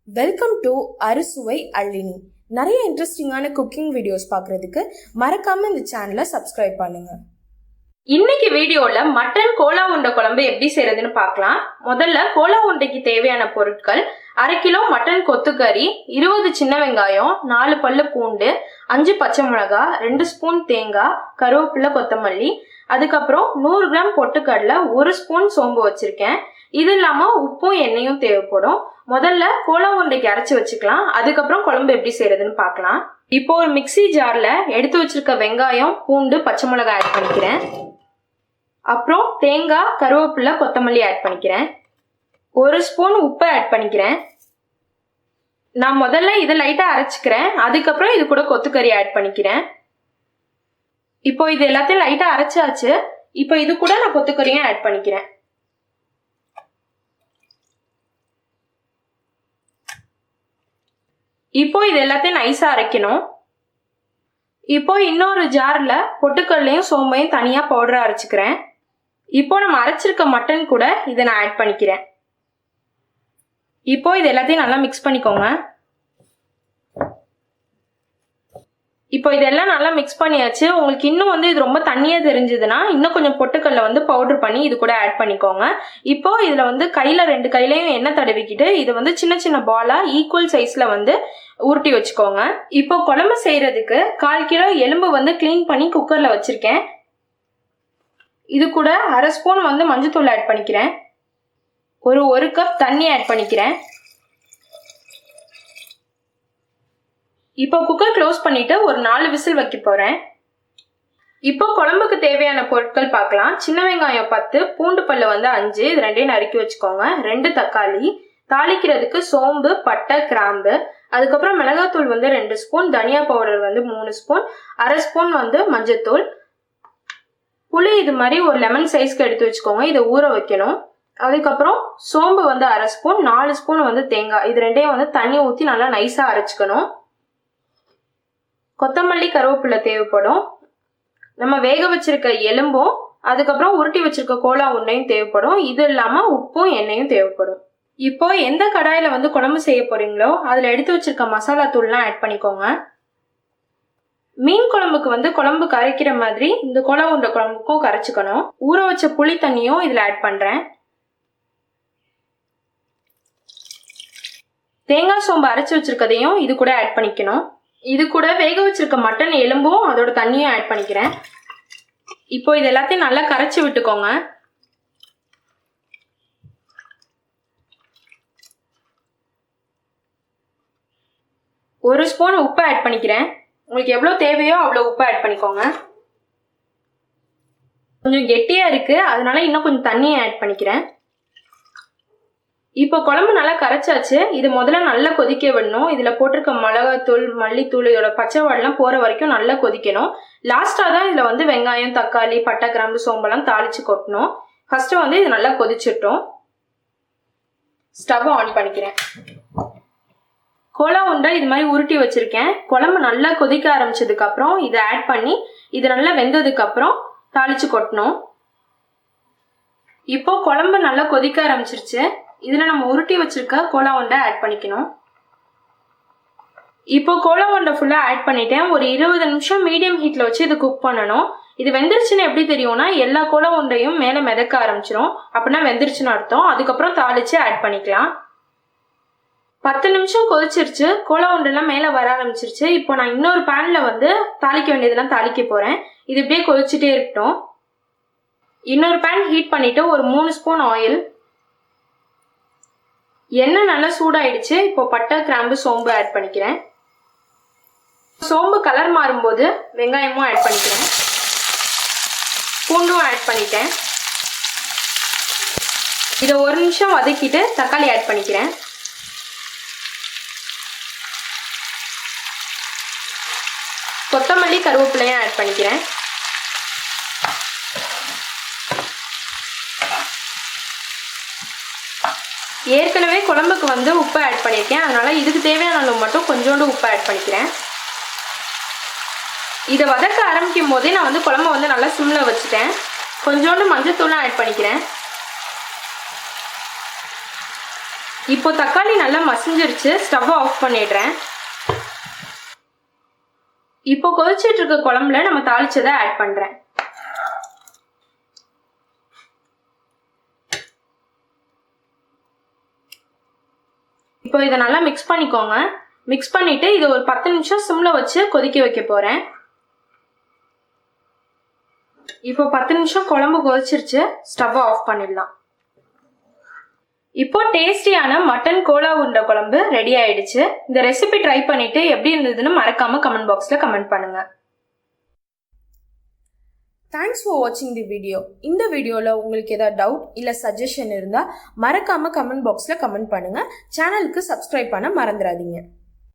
Welcome to அறுசுவை அள்ளினி. நிறைய இன்ட்ரெஸ்டிங்கான குக்கிங் வீடியோஸ் பார்க்கறதுக்கு மறக்காம இந்த சேனலை சப்ஸ்கிரைப் பண்ணுங்க. இன்னைக்கு வீடியோல மட்டன் கோலா உருண்டை குழம்பு எப்படி செய்யறதுன்னு பார்க்கலாம். முதல்ல கோலா உருண்டைக்கு தேவையான பொருட்கள்: 1/2 கிலோ மட்டன் கொத்துக்கறி, 20 சின்ன வெங்காயம், 4 பல்லு பூண்டு, 5 பச்சை மிளகாய், 2 ஸ்பூன் தேங்காய், கருவேப்பிலை, கொத்தமல்லி, அதுக்கப்புறம் 100 கிராம் பொட்டுக்கடலை, 1 ஸ்பூன் சோம்பு வச்சிருக்கேன். இது இல்லாம உப்பும் எண்ணெயும் தேவைப்படும். முதல்ல கோலா உருண்டைக்கு அரைச்சு வச்சுக்கலாம், அதுக்கப்புறம் குழம்பு எப்படி செய்யறதுன்னு பார்க்கலாம். இப்போ ஒரு மிக்சி ஜார்ல எடுத்து வச்சிருக்க வெங்காயம், பூண்டு, பச்சை மிளகாய் ஆட் பண்ணிக்கிறேன். அப்புறம் தேங்காய், கருவேப்பிலை, கொத்தமல்லி ஆட் பண்ணிக்கிறேன். 1 ஸ்பூன் உப்பு ஆட் பண்ணிக்கிறேன். நான் முதல்ல இதை லைட்டா அரைச்சிக்கிறேன், அதுக்கப்புறம் இது கூட கொத்துக்கறி ஆட் பண்ணிக்கிறேன். இப்போ இது எல்லாத்தையும் லைட்டா அரைச்சாச்சு. இப்போ இது கூட நான் கொத்துக்கறியும் ஆட் பண்ணிக்கிறேன். இப்போ இது எல்லாத்தையும் நைஸா அரைக்கணும். இப்போ இன்னொரு ஜார்ல பொட்டுக்கடலையும் சோம்பையும் தனியா பவுடரா அரைச்சுக்கிறேன். இப்போ நம்ம அரைச்சிருக்க மட்டன் கூட இதை நான் ஆட் பண்ணிக்கிறேன். இப்போ இது எல்லாத்தையும் நல்லா மிக்ஸ் பண்ணிக்கோங்க. இப்போ இதெல்லாம் நல்லா மிக்ஸ் பண்ணியாச்சு. உங்களுக்கு இன்னும் இது ரொம்ப தண்ணியா தெரிஞ்சதுன்னா இன்னும் கொஞ்சம் பொட்டுக்கடலை பவுடர் பண்ணி இது கூட ஆட் பண்ணிக்கோங்க. இப்போ இதுல கையில 2 கையிலையும் எண்ணெய் தடவிக்கிட்டு இது சின்ன சின்ன பாலா ஈக்குவல் சைஸ்ல உருட்டி வச்சுக்கோங்க. இப்போ குழம்பு செய்யறதுக்கு 1/4 கிலோ எலும்பு கிளீன் பண்ணி குக்கர்ல வச்சிருக்கேன். இது கூட 1/2 ஸ்பூன் மஞ்சத்தூள் ஆட் பண்ணிக்கிறேன். ஒரு 1 கப் தண்ணி ஆட் பண்ணிக்கிறேன். இப்போ குக்கர் க்ளோஸ் பண்ணிட்டு ஒரு 4 விசில் வைக்க போறேன். இப்போ குழம்புக்கு தேவையான பொருட்கள் பார்க்கலாம். சின்ன வெங்காயம் 10, பூண்டு பல்லு 5, இது ரெண்டையும் நறுக்கி வச்சுக்கோங்க. 2 தக்காளி, தாளிக்கிறதுக்கு சோம்பு, பட்டை, கிராம்பு, அதுக்கப்புறம் மிளகாத்தூள் 2 ஸ்பூன், தனியா பவுடர் 3 ஸ்பூன், 1/2 ஸ்பூன் மஞ்சத்தூள், புளி இது மாதிரி ஒரு லெமன் சைஸ்க்கு எடுத்து வச்சுக்கோங்க, இதை ஊற வைக்கணும். அதுக்கப்புறம் சோம்பு 1/2 ஸ்பூன், 4 ஸ்பூன் தேங்காய், இது ரெண்டையும் தண்ணி ஊற்றி நல்லா நைஸா அரைச்சிக்கணும். கொத்தமல்லி, கருவேப்பிலை தேவைப்படும். நம்ம வேக வச்சிருக்க எலும்பும் அதுக்கப்புறம் உருட்டி வச்சிருக்க கோலா உருண்டையும் தேவைப்படும். இது இல்லாம உப்பும் எண்ணெயும் தேவைப்படும். இப்போ எந்த கடாயில குழம்பு செய்ய போறீங்களோ அதுல எடுத்து வச்சிருக்க மசாலா தூள்லாம் ஆட் பண்ணிக்கோங்க. மீன் குழம்புக்கு குழம்பு கரைக்கிற மாதிரி இந்த கோலா உருண்டை குழம்புக்கும் கரைச்சிக்கணும். ஊற வச்ச புளி தண்ணியும் இதுல ஆட் பண்றேன். தேங்காய் சோம்பு அரைச்சு வச்சிருக்கதையும் இது கூட ஆட் பண்ணிக்கணும். இது கூட வேக வச்சிருக்க மட்டன் எலும்பும் அதோட தண்ணியும் ஆட் பண்ணிக்கிறேன். இப்போ இது எல்லாத்தையும் நல்லா கரைச்சி விட்டுக்கோங்க. ஒரு ஸ்பூன் உப்பு ஆட் பண்ணிக்கிறேன். உங்களுக்கு எவ்வளவு தேவையோ அவ்வளவு உப்பு ஆட் பண்ணிக்கோங்க. கொஞ்சம் கெட்டியா இருக்கு, அதனால இன்னும் கொஞ்சம் தண்ணியை ஆட் பண்ணிக்கிறேன். இப்போ குழம்பு நல்லா கரைச்சாச்சு. இது முதல்ல நல்லா கொதிக்க விடணும். இதுல போட்டிருக்க மிளகாத்தூள், மல்லித்தூள், இதோட பச்சை வாடெல்லாம் போற வரைக்கும் நல்லா கொதிக்கணும். லாஸ்டா தான் இதுல வெங்காயம், தக்காளி, பட்டை, கிராம்பு, சோம்பெல்லாம் தாளிச்சு கொட்டணும். ஃபர்ஸ்ட் இது நல்லா கொதிச்சிட்டோம். ஸ்டவ் ஆன் பண்ணிக்கிறேன். கோலா உருண்டை இது மாதிரி உருட்டி வச்சிருக்கேன். குழம்பு நல்லா கொதிக்க ஆரம்பிச்சதுக்கு அப்புறம் இதை ஆட் பண்ணி இது நல்லா வெந்ததுக்கு அப்புறம் தாளிச்சு கொட்டணும். இப்போ குழம்பு நல்லா கொதிக்க ஆரம்பிச்சிருச்சு. இதுல நம்ம உருட்டி வச்சிருக்க கோலா உருண்டை ஆட் பண்ணிக்கணும். இப்போ கோலா உருண்டை ஃபுல்லா ஆட் பண்ணிட்டேன். ஒரு 20 நிமிஷம் மீடியம் ஹீட்ல வச்சு இது குக் பண்ணணும். இது வெந்துருச்சுன்னு எப்படி தெரியும்னா எல்லா கோலா உருண்டையும் மேல மிதக்க ஆரம்பிச்சிடும், அப்படின்னா வெந்துருச்சுன்னு அர்த்தம். அதுக்கப்புறம் தாளிச்சு ஆட் பண்ணிக்கலாம். 10 நிமிஷம் கொதிச்சிருச்சு. கோலா உருண்டெல்லாம் மேல வர ஆரம்பிச்சிருச்சு. இப்போ நான் இன்னொரு பேன்ல தாளிக்க வேண்டியதெல்லாம் தாளிக்க போறேன். இது இப்படியே கொதிச்சுட்டே இருக்கட்டும். இன்னொரு பேன் ஹீட் பண்ணிட்டு ஒரு 3 ஸ்பூன் ஆயில், எண்ணெய் நல்லா சூடாயிடுச்சு. இப்போ பட்டை, கிராம்பு, சோம்பு ஆட் பண்ணிக்கிறேன். சோம்பு கலர் மாறும்போது வெங்காயமும் ஆட் பண்ணிக்கிறேன். பூண்டும் ஆட் பண்ணிட்டேன். இதை 1 நிமிஷம் வதக்கிட்டு தக்காளி ஆட் பண்ணிக்கிறேன். கொத்தமல்லி, கருவேப்பிலையும் ஆட் பண்ணிக்கிறேன். ஏற்கனவே குழம்புக்கு உப்பு ஆட் பண்ணியிருக்கேன், அதனால இதுக்கு தேவையான அளவு மட்டும் கொஞ்சோண்டு உப்பு ஆட் பண்ணிக்கிறேன். இதை வதக்க ஆரம்பிக்கும் போதே நான் குழம்பு நல்லா சிம்ல வச்சுட்டேன். கொஞ்சோண்டு மஞ்சத்தூளும் ஆட் பண்ணிக்கிறேன். இப்போ தக்காளி நல்லா மசிஞ்சிருச்சு, ஸ்டவ் ஆஃப் பண்ணிடுறேன். இப்போ கொதிச்சிட்டு இருக்க குழம்புல நம்ம தாளிச்சதை ஆட் பண்றேன். இப்போ இதை நல்லா மிக்ஸ் பண்ணிக்கோங்க. மிக்ஸ் பண்ணிட்டு இது ஒரு 10 நிமிஷம் சிம்ல வச்சு கொதிக்க வைக்க போறேன். இப்போ 10 நிமிஷம் குழம்பு கொதிச்சிருச்சு, ஸ்டவ் ஆஃப் பண்ணிடலாம். இப்போ டேஸ்டியான மட்டன் கோலா உருண்டை குழம்பு ரெடி ஆயிடுச்சு. இந்த ரெசிபி ட்ரை பண்ணிட்டு எப்படி இருந்ததுன்னு மறக்காம கமெண்ட் பாக்ஸ்ல கமெண்ட் பண்ணுங்க. தேங்க்ஸ் ஃபார் வாட்சிங் தி வீடியோ. இந்த வீடியோவில் உங்களுக்கு ஏதாவது டவுட் இல்லை சஜஷன் இருந்தால் மறக்காமல் கமெண்ட் பாக்ஸில் கமெண்ட் பண்ணுங்கள். சேனலுக்கு சப்ஸ்கிரைப் பண்ண மறந்துடாதீங்க.